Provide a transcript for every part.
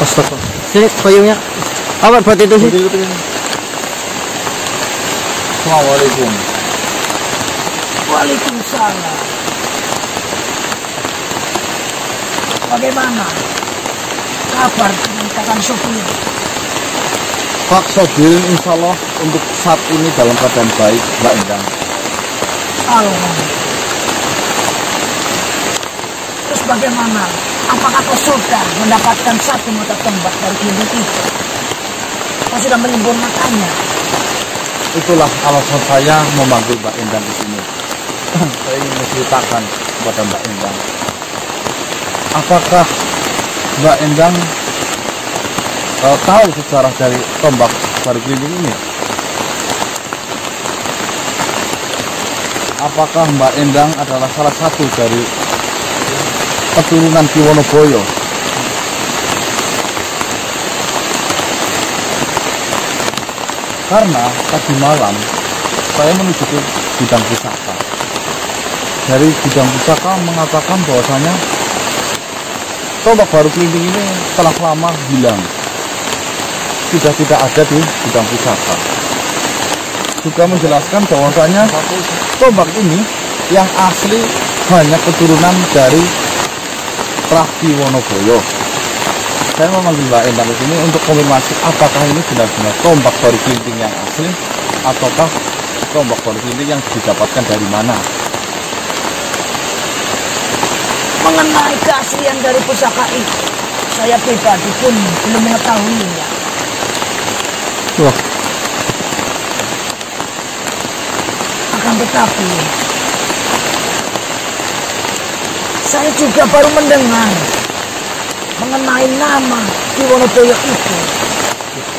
Astaga. Sini payungnya. Apa buat itu sih? Assalamualaikum. Waalaikumsalam. Bagaimana kabar dengan Kakang Sobil? Pak Sobil insya Allah untuk saat ini dalam keadaan baik, Mbak Endang. Alhamdulillah. Terus bagaimana? Apakah kau sudah mendapatkan satu mata tombak dari klinik itu? Kau sudah menyempurnakannya? Itulah alasan saya memanggil Mbak Endang di sini. Saya ingin menceritakan kepada Mbak Endang. Apakah Mbak Endang tahu sejarah dari tombak baru klinik ini? Apakah Mbak Endang adalah salah satu dari keturunan Ki Wonoboyo? Karena tadi malam saya menuju ke gudang pusaka. Dari gudang pusaka mengatakan bahwasanya tombak baru klinik ini telah lama hilang, sudah tidak ada di gudang pusaka. Juga menjelaskan bahwasanya tombak ini yang asli hanya keturunan dari Ki Wonoboyo. Saya memanggil Mbak Endang di sini untuk konfirmasi apakah ini benar-benar tombak baru klinik yang asli ataukah tombak baru klinik yang didapatkan dari mana? Mengenai keaslian dari pusaka itu, saya pribadi pun belum mengetahuinya. Wah. Akan tetapi, saya juga baru mendengar mengenai nama Ki Wonoboyo itu.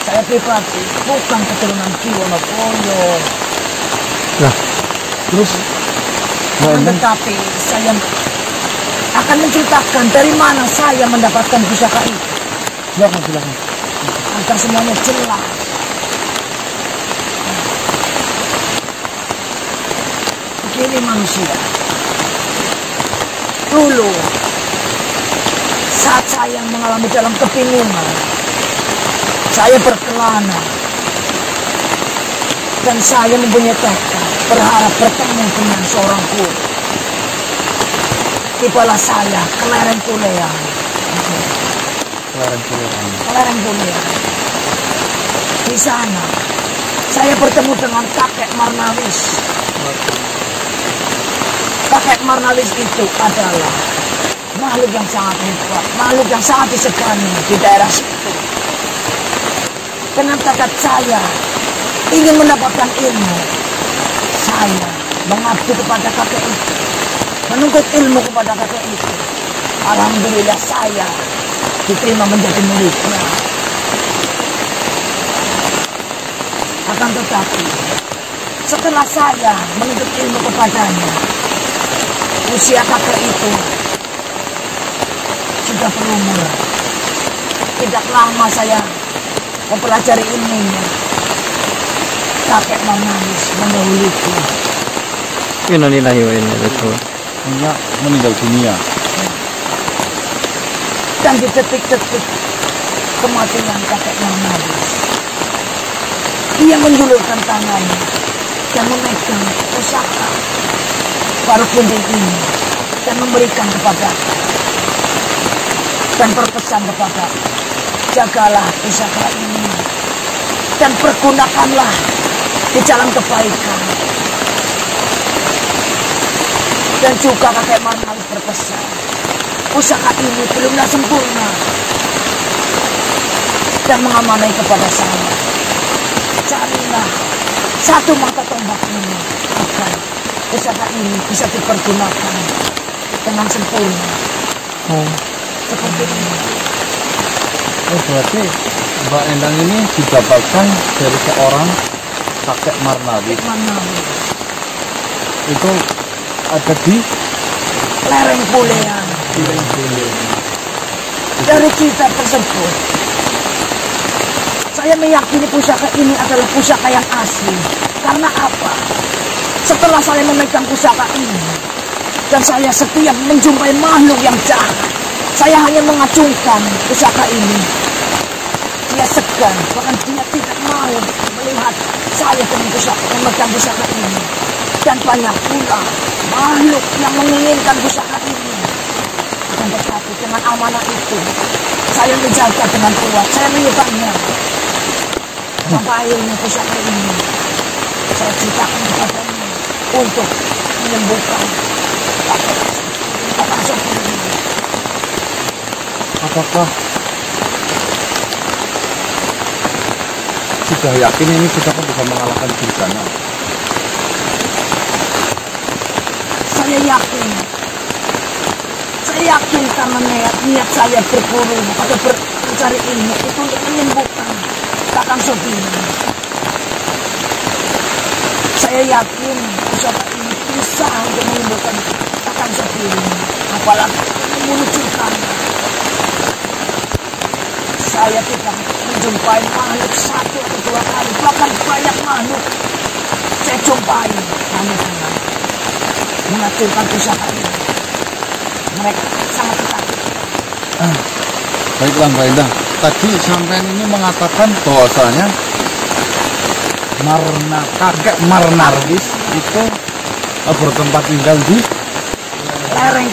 Saya pribadi bukan keturunan Ki Wonoboyo. Nah, Terus Tetapi saya akan menceritakan dari mana saya mendapatkan pusaka itu. silakan. Agar semuanya jelas. Begini manusia. Dulu saat saya mengalami dalam kebingungan, saya berkelana dan saya mempunyai tekad berharap bertemu dengan seorang guru. Tibalah saya ke lereng Kuleang. Lereng Kuleang. Di sana saya bertemu dengan kakek Marnawis. Kakek Marnawis itu adalah makhluk yang sangat hebat, makhluk yang sangat disegani di daerah situ. Dengan tekad saya ingin mendapatkan ilmu, saya mengabdi kepada kakek itu, menuntut ilmu kepada kakek itu. Alhamdulillah saya diterima menjadi muridnya. Akan tetapi setelah saya menuntut ilmu kepadanya, usia kakek itu sudah berumur. Tidak lama saya mempelajari ilmunya. Kakek Marnawis mendahuluku. innalillahi wa inna ilaihi raji'un. meninggal dunia. Dan di detik-detik kematian kakek Marnawis, dia menjulurkan tangannya dan memegang pusaka baru klinik ini dan memberikan kepada dan berpesan kepada, jagalah pusaka ini dan pergunakanlah di jalan kebaikan. Dan juga kakek Marnawis berpesan, pusaka ini belumlah sempurna dan mengamanai kepada saya. Carilah satu mata tombak ini agar pusaka ini bisa dipergunakan dengan sempurna. Seperti ini. Berarti Mbak Endang ini didapatkan dari seorang kakek Marnawis. Itu ada di lereng Kuleang. Dari kitab tersebut, saya meyakini pusaka ini adalah pusaka yang asli. Karena apa? Setelah saya memegang pusaka ini dan saya setiap menjumpai makhluk yang jahat, saya hanya mengacungkan pusaka ini Dia segan, bahkan dia tidak mau melihat saya memegang pusaka ini. Dan banyak pula makhluk yang menginginkan pusaka ini. Dan tetapi dengan amanah itu, saya menjaga dengan kuat, saya menyimpannya. Sampai akhirnya pusaka ini saya ceritakan kepadanya untuk menyembuhkan kakak Sofi ini. Apakah sudah yakin ini pusaka bisa mengalahkan Durgana? Saya yakin. Saya yakin karena niat saya berburu atau mencari ilmu itu untuk menyembuhkan kakak Sofi ini. Saya yakin pusaka ini bisa untuk menyembuhkan kakak Sofi ini. Apalagi membunuh Durgana. Saya tidak menjumpai makhluk satu atau dua kali, bahkan banyak makhluk saya jumpai. Hanya dengan mengacurkan pusaka ini. Mereka sangat ketakutan. Baiklah Mbak Indah, tadi sampean ini mengatakan bahwasanya kakek Marnarwis itu bertempat tinggal di Lereng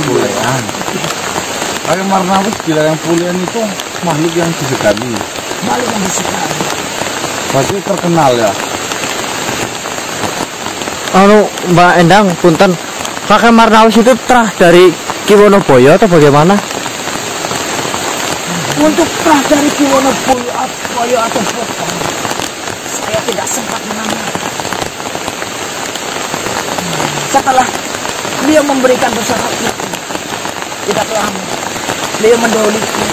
Pulean. Kakek Marnarwis di lereng Pulean itu makhluk yang disegani. Makhluk yang disegani. Berarti terkenal ya. Mbak Endang, punten. Kakek Marnarwis itu terah dari Kiwonoboyo atau bagaimana? Untuk terah dari Kiwonoboyo atau bukan, saya tidak sempat menanya. Setelah beliau memberikan pusaka itu, tidak lama beliau mendolimi.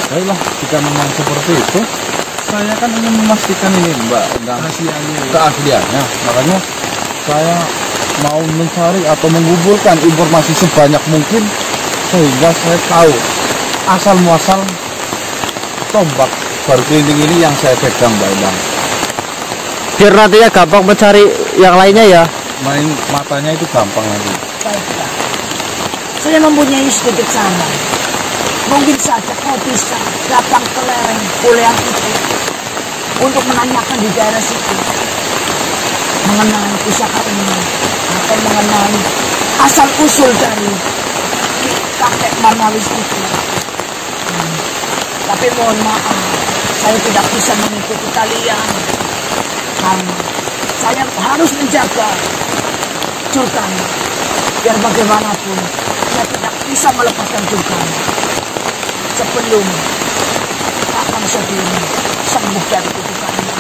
Baiklah, jika memang seperti itu, saya kan ingin memastikan ini Mbak Endang keasliannya. Makanya saya mau mencari atau mengumpulkan informasi sebanyak mungkin sehingga saya tahu asal muasal tombak baru keliling ini yang saya pegang Mbak Endang. Biar nantinya gampang mencari yang lainnya ya. Main matanya itu gampang nanti. Baiklah, saya mempunyai sedikit saran. Mungkin saja kau bisa datang ke lereng Pulean itu untuk menanyakan di daerah situ mengenai pusaka ini atau mengenai asal usul dari kakek Marnarwis itu. Tapi mohon maaf, saya tidak bisa mengikuti kalian karena saya harus menjaga Durgana. Biar bagaimanapun saya tidak bisa melepaskan Durgana sebelum kakak Sofi ini sembuh dari kutukannya.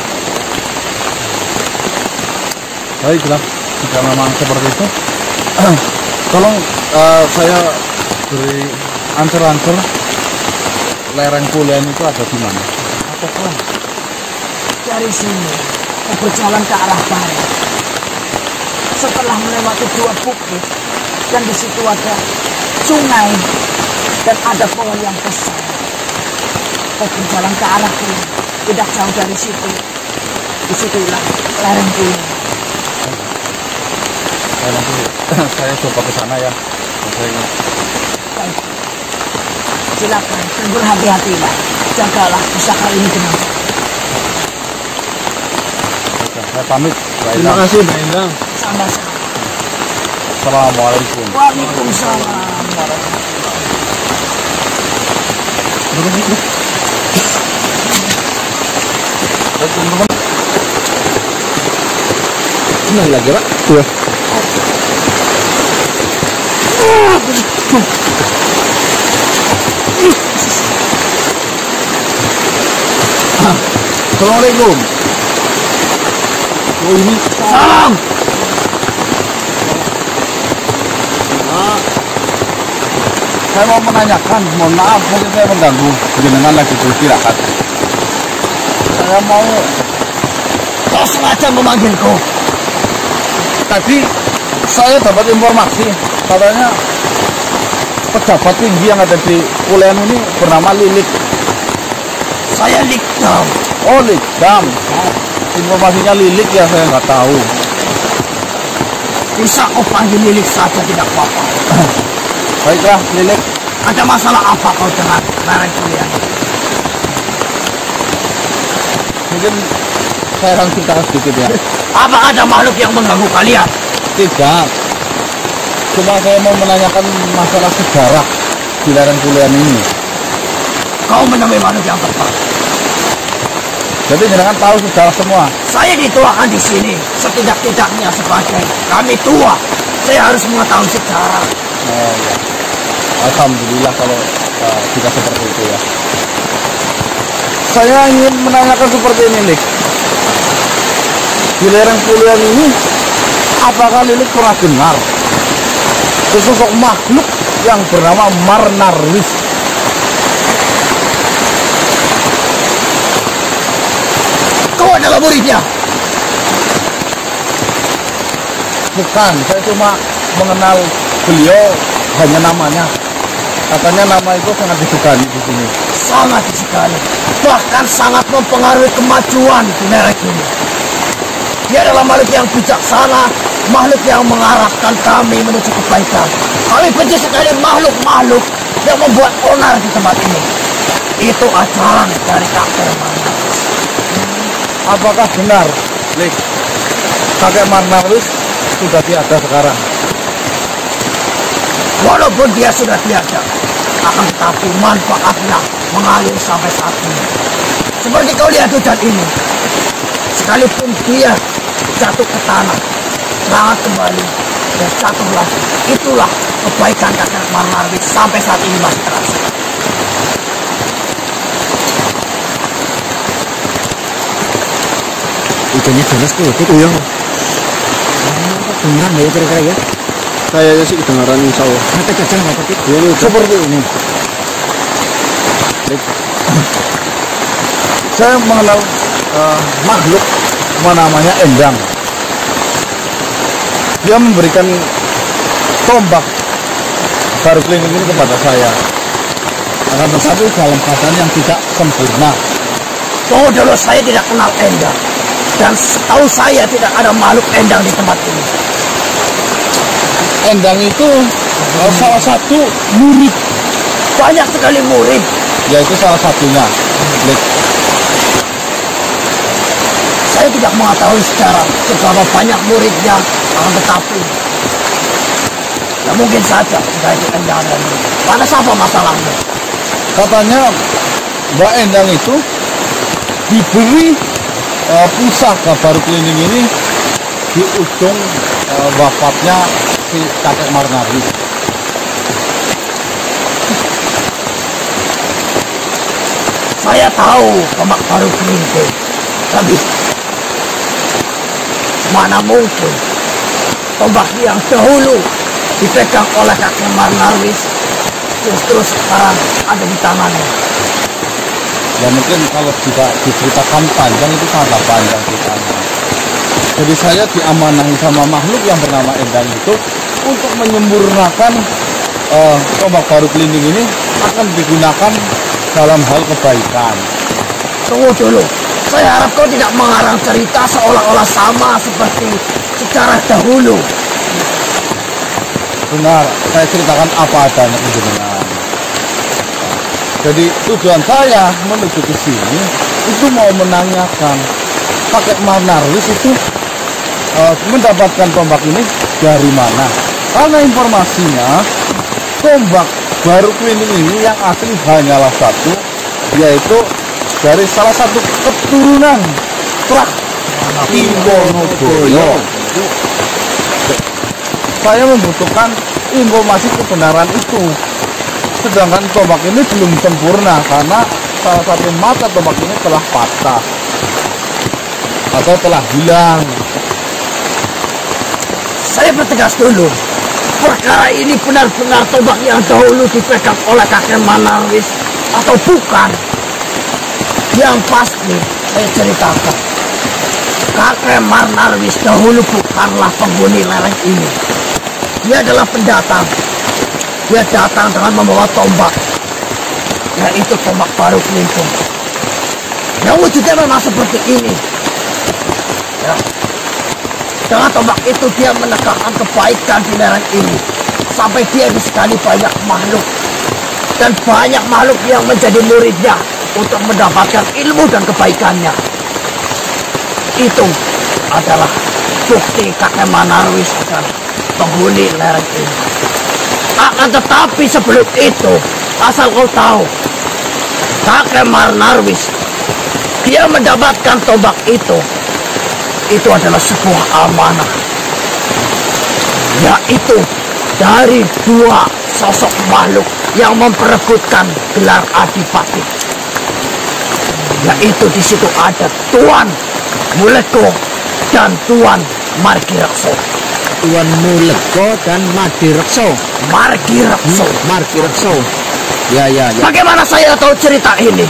Baiklah, jika memang seperti itu, tolong saya beri answer lereng Pulean itu ada di mana? Apakah dari sini saya berjalan ke arah barat. Setelah melewati dua bukit dan di situ ada sungai dan ada pohon yang besar. Saya berjalan ke arah kiri, tidak jauh dari situ. Disitulah lereng Pulean. Saya coba ke sana ya. Baik. Silakan, dan berhati-hatilah. Jagalah pusaka ini dengan baik. Saya pamit. Terima kasih Mbak Endang. Sama-sama. Assalamualaikum. Waalaikumsalam. Ini lagi Pak? Iya. Assalamualaikum. Oh ini Salam. saya mau menanyakan, mohon maaf mungkin saya mengganggu jenengan lagi beristirahat. Saya mau Kau sengaja memanggilku. tadi saya dapat informasi katanya pejabat tinggi yang ada di Pulean ini bernama Lilik. Saya Likdam. Oh Likdam. Informasinya Lilik ya, saya nggak tahu. Bisa kau panggil Lilik saja, tidak apa-apa. Baiklah Lilik. Ada masalah apa kau dengar? lereng kuliah. Mungkin saya akan ceritakan sedikit ya. Apakah ada makhluk yang mengganggu kalian? Tidak. Cuma saya mau menanyakan masalah sejarah di lereng kuliah ini. Kau menemui makhluk yang tepat. Jadi jangan tahu sejarah semua. Saya dituakan di sini, setidak-tidaknya sebagai kami tua. Saya harus mengetahui sejarah. Oh, ya. Alhamdulillah kalau tidak seperti itu ya. Saya ingin menanyakan seperti ini, Lik. Di lereng kuliah ini, apakah Lilik pernah dengar sesosok makhluk yang bernama Marnarwis? Kau adalah muridnya. Bukan, saya cuma mengenal beliau hanya namanya. Katanya nama itu sangat disegani di sini. Sangat sekali. Bahkan sangat mempengaruhi kemajuan di lereng ini. Dia adalah makhluk yang bijaksana, makhluk yang mengarahkan kami menuju kebaikan. Kami benci sekali makhluk-makhluk yang membuat onar di tempat ini. Itu ajaran dari kakek Marnarwis. Apakah benar, Lik, kakek Marnarwis sudah tiada sekarang? Walaupun dia sudah tiada, akan tetapi manfaatnya mengalir sampai saat ini. Seperti kau lihat hujan ini, sekalipun dia jatuh ke tanah, serangat kembali, dan jatuh lagi. Itulah kebaikan kakek Marnarwis sampai saat ini masih terasa. Hujannya jelas tuh, itu ya. Beneran ya kira-kira ya. Kayaknya sih kedengaran insya Allah. Kata cacang apa sih? Seperti ini. Lik. Saya mengenal makhluk namanya Endang. Dia memberikan tombak baru klinik ini kepada saya. Akan tetapi dalam keadaan yang tidak sempurna. Tunggu dulu, saya tidak kenal Endang. Dan setahu saya tidak ada makhluk Endang di tempat ini. Endang itu salah satu murid. Banyak sekali murid. Yaitu salah satunya. Lik. Saya tidak mengetahui secara seberapa banyak muridnya, akan tetapi ya mungkin saja jika itu Endang dan murid. Lantas apa masalahnya? Katanya Mbak Endang itu diberi pusaka baru klinik ini di ujung wafatnya si kakek Marnarwis. Saya tahu tombak baru klinik, tapi mana mungkin tombak yang dahulu dipegang oleh kakek Marnarwis justru sekarang ada di tangannya. Ya mungkin kalau tidak diceritakan panjang itu sangat panjang ceritanya. Jadi saya diamanahi sama makhluk yang bernama Endang itu untuk menyempurnakan tombak baru klinik ini akan digunakan dalam hal kebaikan. Tunggu dulu, saya harap kau tidak mengarang cerita seolah-olah sama seperti sejarah dahulu. Benar, saya ceritakan apa adanya kebenaran. Jadi tujuan saya menuju ke sini itu mau menanyakan kakek Marnarwis itu mendapatkan tombak ini dari mana? Karena informasinya tombak baru klinik ini yang asli hanyalah satu, yaitu dari salah satu keturunan Prak Kiwonoboyo. Saya membutuhkan informasi kebenaran itu. Sedangkan tombak ini belum sempurna karena salah satu mata tombak ini telah patah atau telah hilang. Saya bertegas dulu, perkara ini benar-benar tombak yang dahulu dipegang oleh kakek Marnarwis atau bukan? Yang pasti saya ceritakan, kakek Marnarwis dahulu bukanlah penghuni lereng ini. Dia adalah pendatang. Dia datang dengan membawa tombak, yaitu tombak baru Klimpung. Yang wujudnya memang seperti ini. Ya. Dengan tombak itu dia menegakkan kebaikan di lereng ini, sampai dia disekali banyak makhluk dan banyak makhluk yang menjadi muridnya untuk mendapatkan ilmu dan kebaikannya. Itu adalah bukti kakek Manarwis adalah penghuni lereng ini. Akan tetapi sebelum itu, asal kau tahu, kakek Manarwis, dia mendapatkan tombak itu adalah sebuah amanah, yaitu dari dua sosok makhluk yang memperebutkan gelar Adipati. Yaitu di situ ada Tuan Muleko dan Tuan Margirekso. Tuan Muleko dan Margirekso. Margirekso. Ya. Bagaimana saya tahu cerita ini?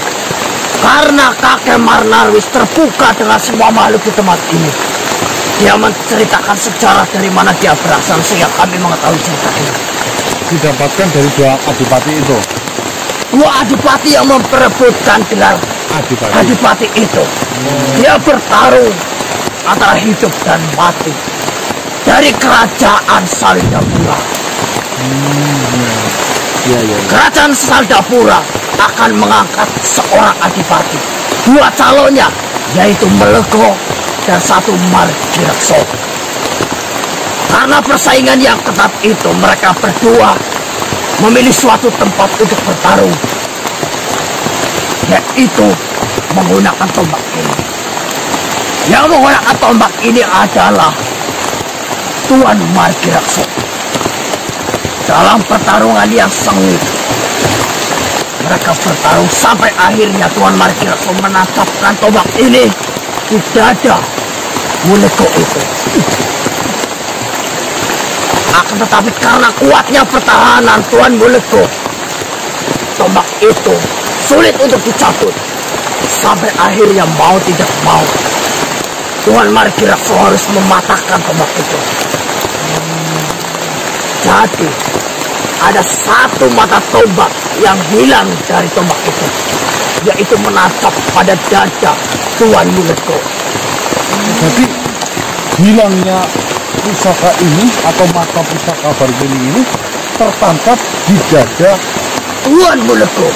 Karena kakek Manarwis terbuka dengan semua makhluk di tempat ini. Dia menceritakan sejarah dari mana dia berasal sehingga kami mengetahui cerita ini. Didapatkan dari dua adipati itu. Dua adipati yang memperebutkan gelar adipati itu. Dia bertarung antara hidup dan mati dari kerajaan Saldapura. Kerajaan Saldapura akan mengangkat seorang adipati. Dua calonnya yaitu Melego dan satu Margirekso. Karena persaingan yang ketat itu, mereka berdua memilih suatu tempat untuk bertarung, yaitu menggunakan tombak ini. Yang menggunakan tombak ini adalah Tuan Margirekso. Dalam pertarungan yang sengit, mereka bertarung sampai akhirnya Tuan Margirekso menancapkan tombak ini di dada Muleko itu. Akan tetapi karena kuatnya pertahanan Tuan Muleko, tombak itu sulit untuk dicabut. Sampai akhirnya mau tidak mau, Tuan Margirekso harus mematahkan tombak itu. Jadi ada satu mata tombak yang hilang dari tombak itu, yaitu menancap pada dada Tuan Muleko. Jadi hilangnya pusaka ini atau mata pusaka Bargeni ini tertangkap di dada Tuan Muleko.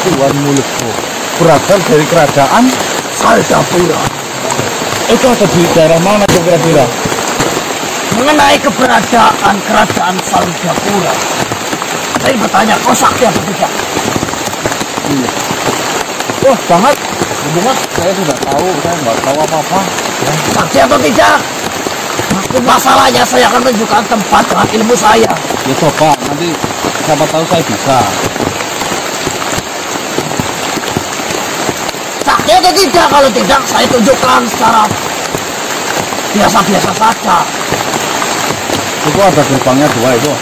Berasal dari kerajaan Saldapura. Itu ada di daerah mana kira-kira? Mengenai keberadaan kerajaan Saldapura, saya bertanya, kau sakti atau tidak? Iya. Wah, sangat. Hubungan saya sudah tahu, saya nggak tahu apa-apa. Sakti atau tidak? Masalahnya saya akan menunjukkan tempat dengan ilmu saya. Ya coba, nanti siapa tahu saya bisa. Sakti atau tidak? Kalau tidak, saya tunjukkan secara biasa-biasa saja. Itu ada gerbangnya dua itu.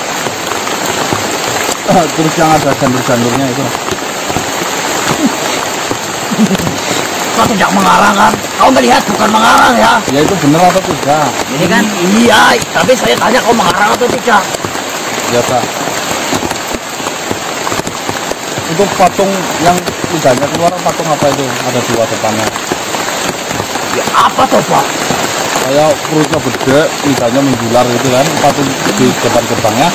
Terus yang ada jandur-jandurnya itu. Kau tidak mengarang kan? Kau melihat bukan mengarang ya? Ya itu benar atau tidak? Ini kan? Iya, tapi saya tanya kau mengarang atau tidak? Ya Pak. Untuk patung yang lidahnya keluar, patung apa itu? Ada dua depannya. Ya apa tuh Pak? Kayak perutnya gede, lidahnya menjular gitu kan, patung di depan gerbangnya.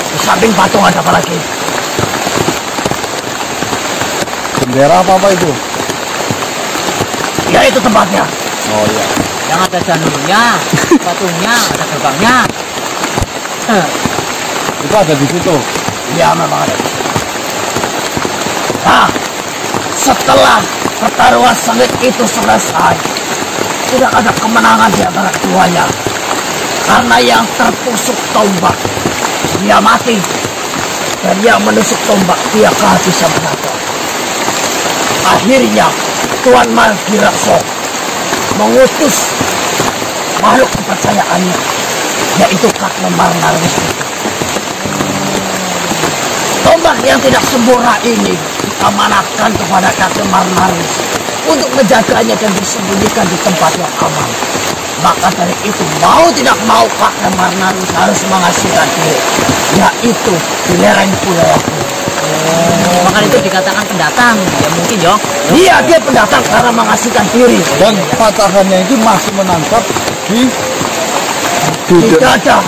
Di samping patung ada apa lagi? Bendera apa itu? Ya itu tempatnya. Oh iya. Yang ada janurnya, patungnya, ada gerbangnya. Itu ada di situ. Ya memang ada. Nah, setelah pertarungan sengit itu selesai, tidak ada kemenangan di antara keduanya. Karena yang tertusuk tombak, dia mati. Dan yang menusuk tombak, dia kehabisan tenaga. Akhirnya, Tuan Margirekso mengutus makhluk kepercayaannya, yaitu kakek Manarwis. Tombak yang tidak sempurna ini diamanatkan kepada kakek Manarwis untuk menjaganya dan disembunyikan di tempat yang aman. Maka dari itu, mau tidak mau kakek Manarwis harus mengasihkan diri, yaitu di lereng Pulau Aku. Maka itu dikatakan pendatang, ya mungkin yo. Iya, dia pendatang karena mengasihkan diri. Dan patahannya itu masih menangkap di Di dada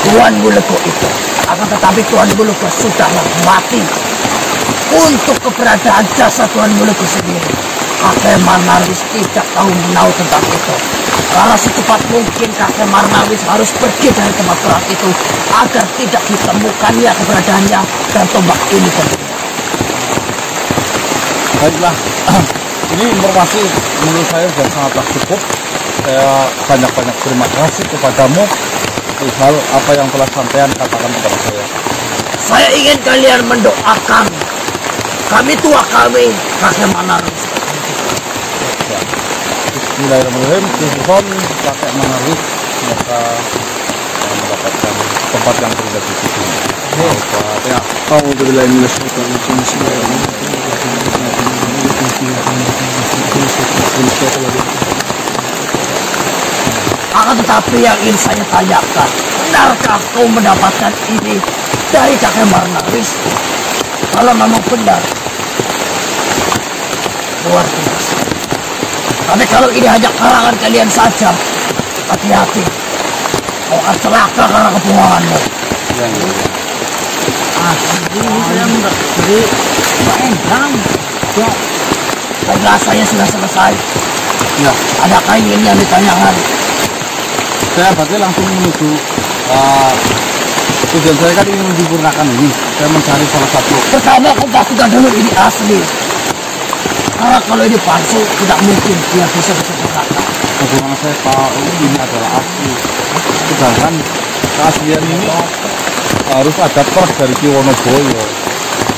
Tuan Muleko itu. Akan tetapi Tuhan Muluku sudahlah mati untuk keberadaan jasa Tuhan Muluku sendiri. Kakek Marnawis tidak tahu menau tentang itu. Karena secepat mungkin kakek Marnawis harus pergi dari tempat berat itu agar tidak ditemukannya keberadaannya dan tombak ini tentunya. Baiklah, ini informasi menurut saya sudah sangatlah cukup. Saya banyak-banyak terima kasih kepadamu hal apa yang telah sampean katakan kepada saya. Saya ingin kalian mendoakan kami tua kami kakek Marnawis. Bismillahirrahmanirrahim. Tuhan kakek Marnawis semoga mendapatkan tempat yang terindah di sisi. Ya. Alhamdulillah Bismillahirrahmanirrahim. Akan tetapi yang ingin saya tanyakan, benarkah kau mendapatkan ini dari kakek Marnawis? Kalau memang benar, luar biasa. Tapi kalau ini hanya karangan kalian saja, hati-hati. Kau akan celaka karena kebohonganmu. Ini saya enggak beri Pak Endang. Ya, penjelasannya sudah selesai. Ya, Adakah yang ditanyakan? saya berarti langsung menuju tujuan saya kan ingin menyempurnakan ini. Saya mencari salah satu. Pertama, kau pastikan dulu ini asli. Karena kalau ini palsu, tidak mungkin dia bisa disempurnakan. Bagaimana saya tahu ini adalah asli? Sedangkan keaslian ini harus ada truk dari Kiwonoboyo.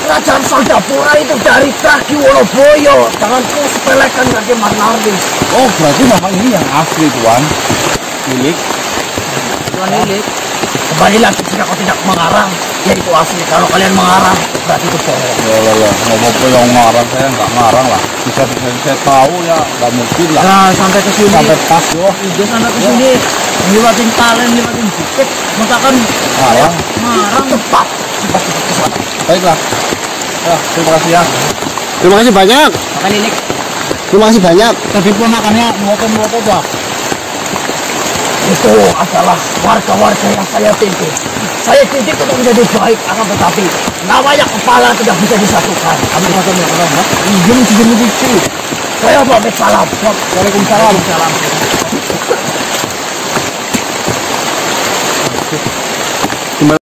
Kerajaan Saldapura itu dari kaki Wonoboyo. Jangan kau sepelekan kaki Marnawis. Oh, berarti memang ini yang asli, Tuan. Milik. Tuan Lilik. Kembali lagi jika kau tidak mengarang, ya itu asli. Kalau kalian mengarang, berarti itu bohong. Ya, ngomong yang ngarang, saya nggak ngarang lah. Bisa saya tahu ya, nggak mungkin lah. Nah, sampai ke sini. Sampai pas yo. Udah sampai ke sini. Lewatin Talen, lewatin Bukit. Masakan Ngarang. ngarang. Cepat, cepat ke sana. Baiklah. Ya, terima kasih ya. Terima kasih banyak. Makan Lilik. Terima kasih banyak. Tadi pun makannya muat-muat Pak. Itu adalah warga-warga yang saya didik. Saya didik untuk menjadi baik, akan tetapi namanya kepala tidak bisa disatukan. Kami satu melakukan, izin segini dikit. Saya pamit salam. Waalaikumsalam.